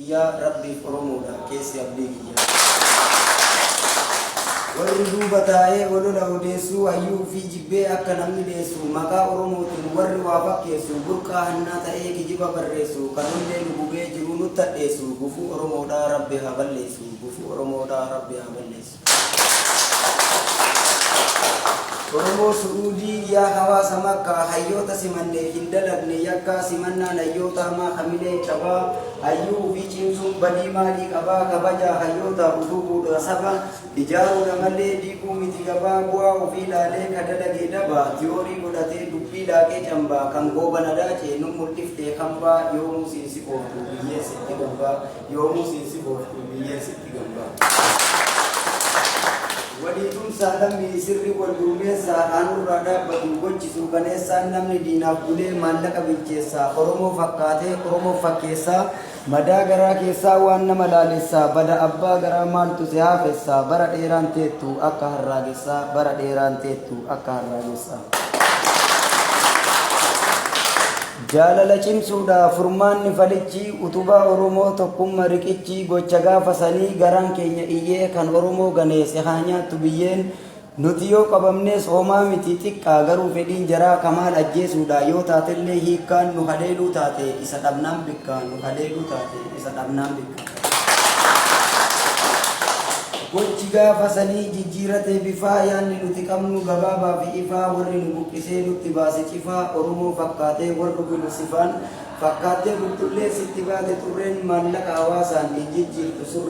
yaa rabbiif oromoodha keessi abdii kiyya. warri duuba taa'ee olola odeessuu hayyuu fi jibbee akka namni deessu maqaa oromootiin warri waa fakkeessu burqaa hannaa ta'ee kijiba barreessu kanullee nu gubee jiru nutti hadheessu gufuu oromoodhaa rabbi haa balleessu gufuu oromoodhaa rabbi haa balleessu. Oromoo Suudii yaa hawaasa makkaa hayyoota simannee hin dalagne yakkaa simannaan hayyoota hamaa hamilee qabaa hayyuu fi cimsuun badii maalii qabaa kabajaa hayyoota utubuudha saba ijaaruudha malee diiguu miti gabaa bu'aa ofii laalee kadalagee dabaa tiyoorii godhatee dubbii laaqee cambaa kan goobana daacee nu mul'iftee kambaa yoomuu siinsi ooftu biyyeessitti gambaa yoomuu siinsi ooftu biyyeessitti gambaa. waliitum saadamii sirri wal duumeessaa aanurraa dhaabbatu gochisu ganeessaan namni diinaaf bulee maallaqa bilcheessaa oromoo fakkaatee oromoo fakkeessaa madaa garaa keessaa waan nama laalessaa bada abbaa garaa maaltu si haafessaa bara dheeraan teettu akka harraagessaa bara dheeraan teettu akka harraagessaa. jaalala cimsuudha furmaanni falichi utubaa oromoo tokkummaa riqichi gocha gaafasanii garaan keenya iyyee kan oromoo ganeesse haa nyaattu biyyeen nuti yoo qabamnees homaa miti xiqqaa garuu fedhiin jaraa kamaal ajjeesuudha yoo taatellee hiikkaan nu haleeluu taate isa dhabnaan bikkaa nu haleeluu taate isa dhabnaan bikkaa. gochi gaafasanii jijjiirate bifaa yaanni nuti qabnu gabaabaa fi ifaa warri nu buqqisee nutti baase cifaa oromoo fakkaatee warri bilisifaan fakkaatee bultullee sitti baate xurreen maallaqa hawaasaan hin jijjiirtu surree.